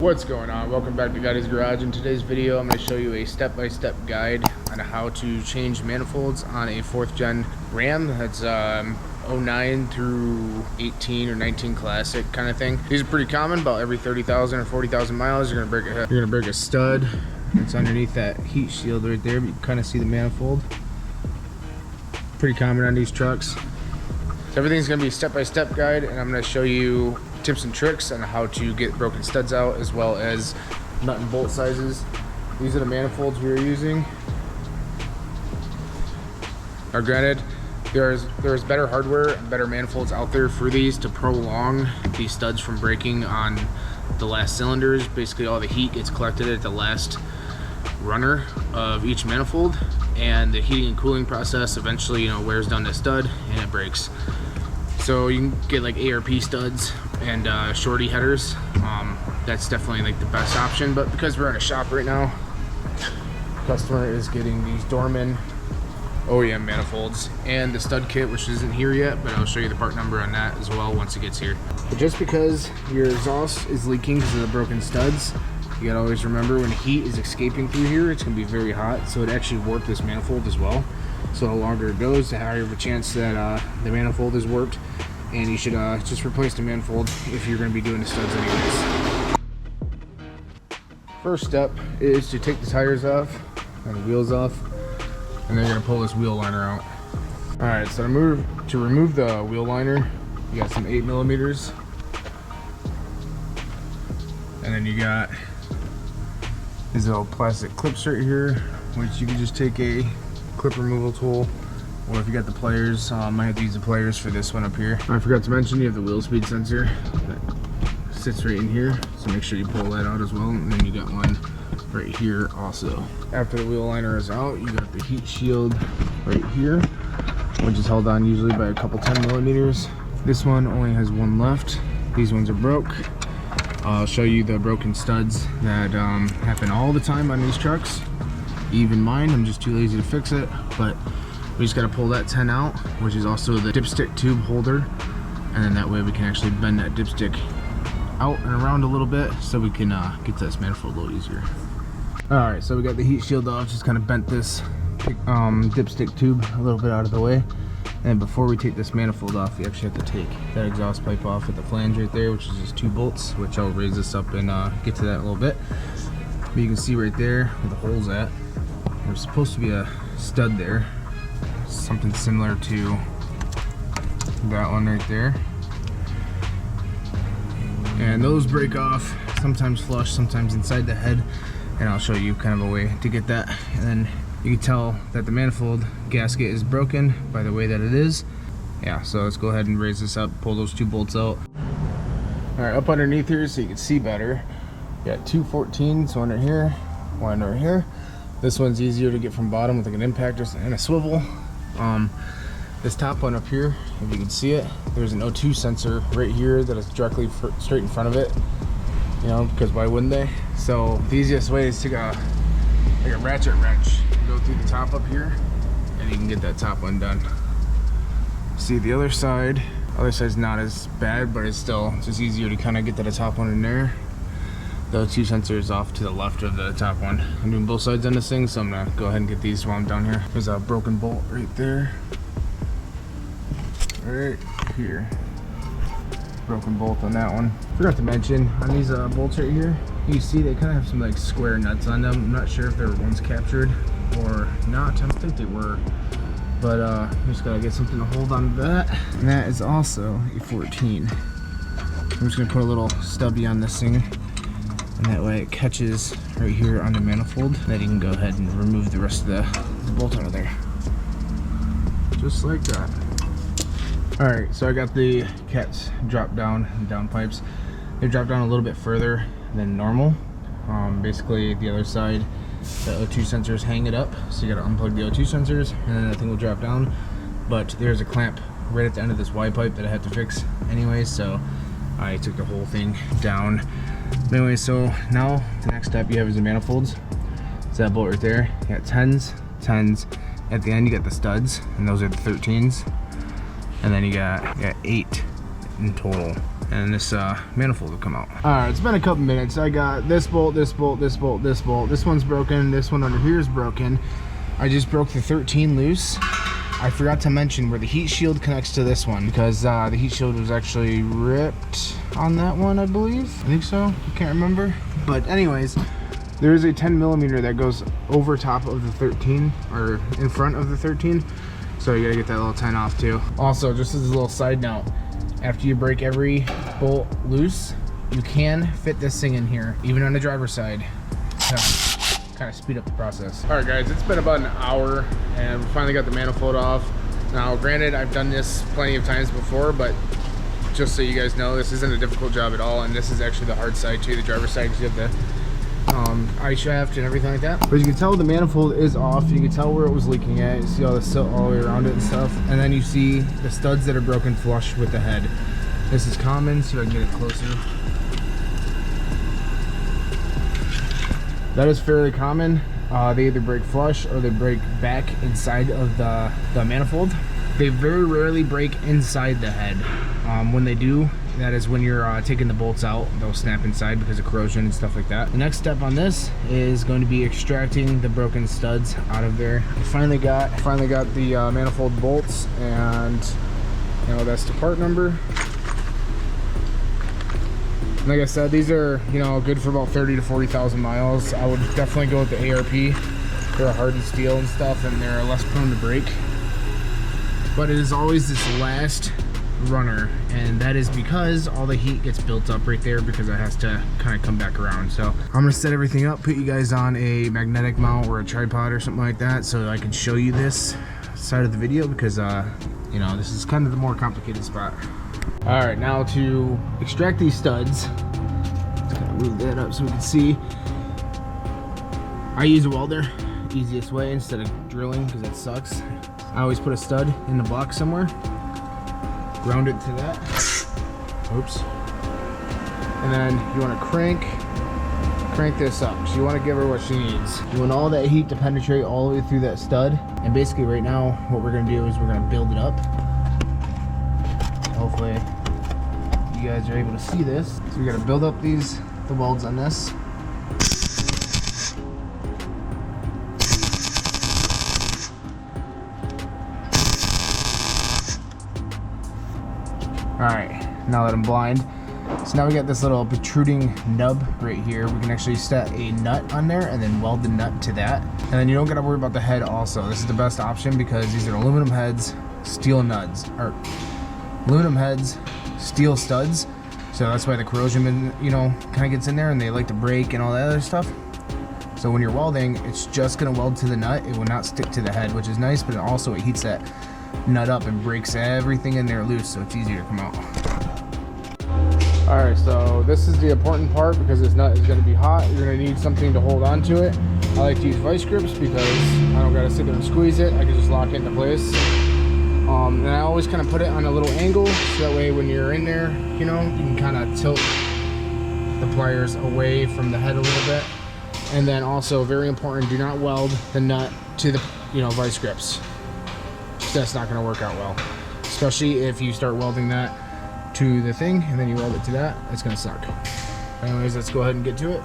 What's going on? Welcome back to Guy's Garage. In today's video, I'm going to show you a step-by-step guide on how to change manifolds on a 4th gen Ram. That's 09 through 18 or 19 classic kind of thing. These are pretty common. About every 30,000 or 40,000 miles, you're going to break a stud. It's underneath that heat shield right there, but you can kind of see the manifold. Pretty common on these trucks. So everything's going to be a step-by-step guide, and I'm going to show you tips and tricks on how to get broken studs out, as well as nut and bolt sizes. These are the manifolds we are using. Now granted, there's better hardware and better manifolds out there for these to prolong these studs from breaking on the last cylinders. Basically all the heat gets collected at the last runner of each manifold, and the heating and cooling process eventually wears down the stud and it breaks. So you can get like ARP studs and shorty headers. That's definitely like the best option, but because we're in a shop right now, the customer is getting these Dorman OEM manifolds and the stud kit, which isn't here yet, but I'll show you the part number on that as well once it gets here. But just because your exhaust is leaking because of the broken studs, you gotta always remember when heat is escaping through here, it's gonna be very hot, so it actually warped this manifold as well. So the longer it goes, the higher of a chance that the manifold is warped, and you should just replace the manifold if you're going to be doing the studs anyways. First step is to take the tires off and the wheels off, and then you're going to pull this wheel liner out. Alright, so to remove the wheel liner, you got some 8mm, and then you got these little plastic clips right here, which you can just take a clip removal tool, or if you got the pliers, I have to use the pliers for this one up here. I forgot to mention you have the wheel speed sensor that sits right in here, so make sure you pull that out as well, and then you got one right here also. After the wheel liner is out, you got the heat shield right here, which is held on usually by a couple 10mm. This one only has one left. These ones are broke. I'll show you the broken studs that happen all the time on these trucks. Even mine, I'm just too lazy to fix it, but we just got to pull that 10 out, which is also the dipstick tube holder, and then that way we can actually bend that dipstick out and around a little bit so we can get to this manifold a little easier. Alright, so we got the heat shield off, just kind of bent this dipstick tube a little bit out of the way, and before we take this manifold off, we actually have to take that exhaust pipe off at the flange right there, which is just 2 bolts, which I'll raise this up and get to that in a little bit. But you can see right there where the hole's at, there's supposed to be a stud there, something similar to that one right there, and those break off sometimes flush, sometimes inside the head, and I'll show you kind of a way to get that. And then you can tell that the manifold gasket is broken by the way that it is. Yeah, so let's go ahead and raise this up, pull those 2 bolts out. Alright, up underneath here so you can see better, you got 2 14s, one right here, one right here. This one's easier to get from bottom with like an impactor and a swivel. This top one up here, if you can see it, there's an O2 sensor right here that is directly straight in front of it, because why wouldn't they? So the easiest way is to take like a ratchet wrench, go through the top up here, and you can get that top one done. See the other side's not as bad, but it's still just easier to kind of get that top one in there. The O2 sensor is off to the left of the top one. I'm doing both sides on this thing, so I'm gonna go ahead and get these while I'm down here. There's a broken bolt right there. Right here. Broken bolt on that one. Forgot to mention, on these bolts right here, you see they kind of have some like square nuts on them. I'm not sure if they were once captured or not. I don't think they were. But you just gotta get something to hold on to that. And that is also a 14. I'm just gonna put a little stubby on this thing, and that way it catches right here on the manifold. Then you can go ahead and remove the rest of the bolt out of there. Just like that. Alright, so I got the cats drop down pipes. They drop down a little bit further than normal. Basically the other side, the O2 sensors hang it up, so you gotta unplug the O2 sensors and then that thing will drop down. But there's a clamp right at the end of this Y pipe that I had to fix anyway, so I took the whole thing down. But anyway, so now the next step you have is the manifolds. So that bolt right there, you got 10s. At the end you got the studs, and those are the 13s. And then you got 8 in total. and this manifold will come out. All right, it's been a couple minutes. I got this bolt, this bolt, this bolt, this bolt. This one's broken. This one under here is broken. I just broke the 13 loose. I forgot to mention where the heat shield connects to this one, because the heat shield was actually ripped on that one, I believe. I think so. I can't remember. But anyways, there is a 10mm that goes over top of the 13, or in front of the 13. So you gotta get that little 10 off too. Also, just as a little side note, after you break every bolt loose, you can fit this thing in here, even on the driver's side, to kind of speed up the process. All right guys, it's been about an hour and we finally got the manifold off. Now granted, I've done this plenty of times before, but just so you guys know, this isn't a difficult job at all, and this is actually the hard side too, the driver's side, because you have the eye shaft and everything like that. But you can tell the manifold is off. You can tell where it was leaking at. You see all the silt all the way around it and stuff. And then you see the studs that are broken flush with the head. This is common, so I can get it closer. That is fairly common. They either break flush or they break back inside of the manifold. They very rarely break inside the head. When they do, that is when you're taking the bolts out. They'll snap inside because of corrosion and stuff like that. The next step on this is going to be extracting the broken studs out of there. I finally got the manifold bolts, and you know, that's the part number. Like I said, these are, you know, good for about 30 to 40,000 miles. I would definitely go with the ARP. They're hardened steel and stuff, and they're less prone to break. But it is always this last runner, and that is because all the heat gets built up right there, because it has to kind of come back around. So I'm gonna set everything up, put you guys on a magnetic mount or a tripod or something like that, so that I can show you this side of the video, because you know, this is kind of the more complicated spot. All right, now to extract these studs, just gonna move that up so we can see. I use a welder, easiest way, instead of drilling, because it sucks. I always put a stud in the block somewhere, ground it to that. Oops. And then you want to crank this up. So you want to give her what she needs. You want all that heat to penetrate all the way through that stud. And basically right now, what we're going to do is we're going to build it up. Hopefully you guys are able to see this. So we got to build up the welds on this. Alright, now that I'm blind. So now we got this little protruding nub right here. We can actually set a nut on there and then weld the nut to that. And then you don't gotta worry about the head also. This is the best option because these are aluminum heads, steel nuts, or aluminum heads, steel studs. So that's why the corrosion, you know, kind of gets in there, and they like to break and all that other stuff. So when you're welding, it's just gonna weld to the nut. It will not stick to the head, which is nice, but also it heats that nut up and breaks everything in there loose, so it's easier to come out. All right, so this is the important part, because this nut is going to be hot. You're going to need something to hold on to it. I like to use vice grips because I don't got to sit there and squeeze it. I can just lock it into place. And I always kind of put it on a little angle, so that way when you're in there, you know, you can kind of tilt the pliers away from the head a little bit. And then also, very important, do not weld the nut to the, you know, vice grips. That's not going to work out well, especially if you start welding that to the thing and then you weld it to that. It's going to suck. Anyways, let's go ahead and get to it.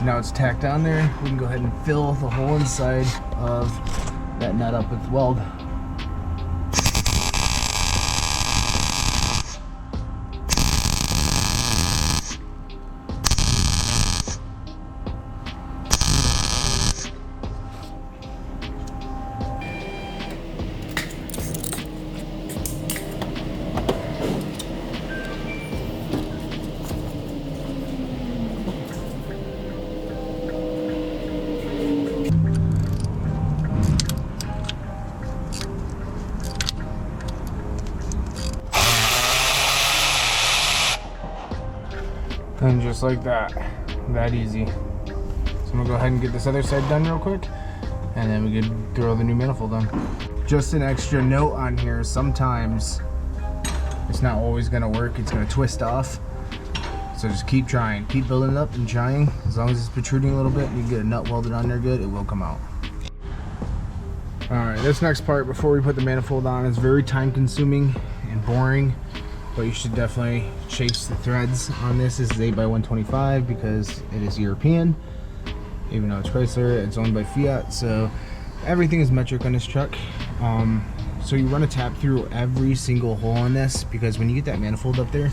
Now it's tacked on there. We can go ahead and fill the whole inside of that nut up with weld. And just like that easy. So I'm gonna go ahead and get this other side done real quick, and then we could throw the new manifold on. Just an extra note on here, sometimes It's not always gonna work. It's gonna twist off. So just keep trying, keep building it up and trying. As long as it's protruding a little bit and you get a nut welded on there good, it will come out. Alright, this next part before we put the manifold on is very time consuming and boring, but you should definitely chase the threads on this. This is 8x125 because it is European. Even though it's Chrysler, it's owned by Fiat, so everything is metric on this truck. So you run a tap through every single hole on this, because when you get that manifold up there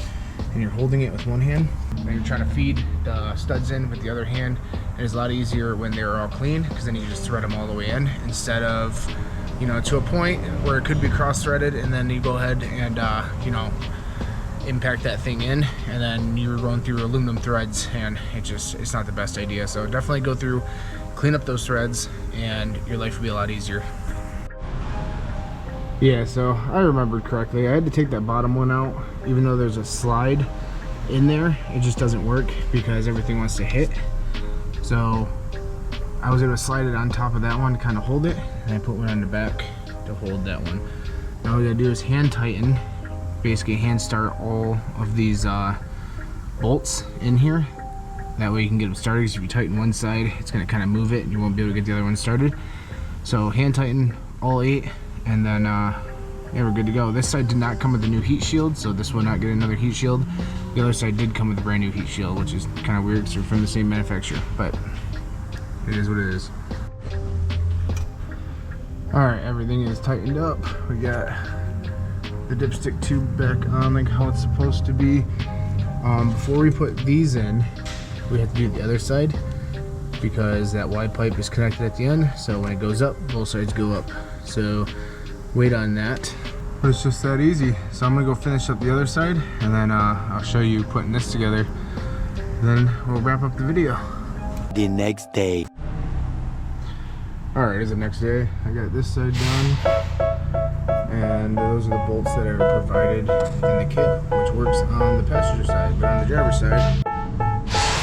and you're holding it with one hand and you're trying to feed the studs in with the other hand, it's a lot easier when they're all clean, because then you just thread them all the way in, instead of, you know, to a point where it could be cross-threaded and then you go ahead and you know, impact that thing in, and then you're going through aluminum threads, and it's not the best idea. So definitely go through, clean up those threads, and your life will be a lot easier. Yeah, so I remembered correctly, I had to take that bottom one out. Even though there's a slide in there, it just doesn't work because everything wants to hit. So I was able to slide it on top of that one to kind of hold it, and I put one on the back to hold that one. Now all we gotta do is hand tighten, basically hand start all of these bolts in here. That way you can get them started, because if you tighten one side, it's gonna kind of move it and you won't be able to get the other one started. So hand tighten all 8, and then yeah, we're good to go. This side did not come with a new heat shield, so this will not get another heat shield. The other side did come with a brand new heat shield, which is kind of weird because they're from the same manufacturer, but it is what it is. Alright, everything is tightened up. We got the dipstick tube back on like how it's supposed to be. Before we put these in, we have to do the other side, because that wide pipe is connected at the end, so when it goes up, both sides go up. So wait on that. But it's just that easy. So I'm gonna go finish up the other side, and then I'll show you putting this together. Then we'll wrap up the video. The next day. Alright, it's the next day. I got this side done, and those are the bolts that are provided in the kit, which works on the passenger side, but on the driver's side,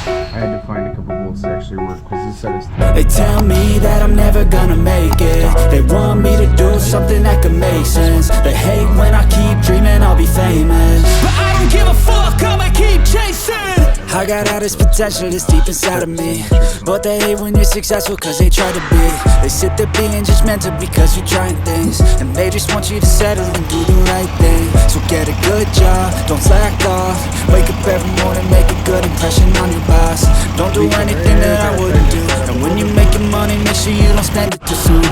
I had to find a couple bolts to actually work, because this side is They tell me that I'm never gonna make it. They want me to do something that could make sense. They hate when I keep dreaming I'll be famous, but I don't give a fuck, I'ma keep chasing. I got all this potential that's deep inside of me, but they hate when you're successful cause they try to be. They sit there being judgmental because you're trying things, and they just want you to settle and do the right thing. So get a good job, don't slack off. Wake up every morning, make a good impression on your boss. Don't do anything that I wouldn't do, and when you're making money, make sure you don't spend it too soon.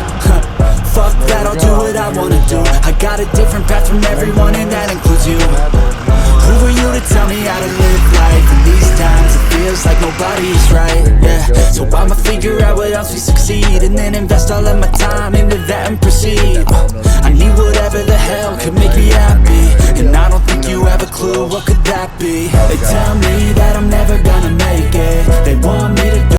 Fuck that, I'll do what I wanna do. I got a different path from everyone, and that includes you. Who are you to tell me how to live life? In these times it feels like nobody's right, yeah. So I'ma figure out what else we succeed, and then invest all of my time into that and proceed. I need whatever the hell could make me happy, and I don't think you have a clue what could that be. They tell me that I'm never gonna make it. They want me to do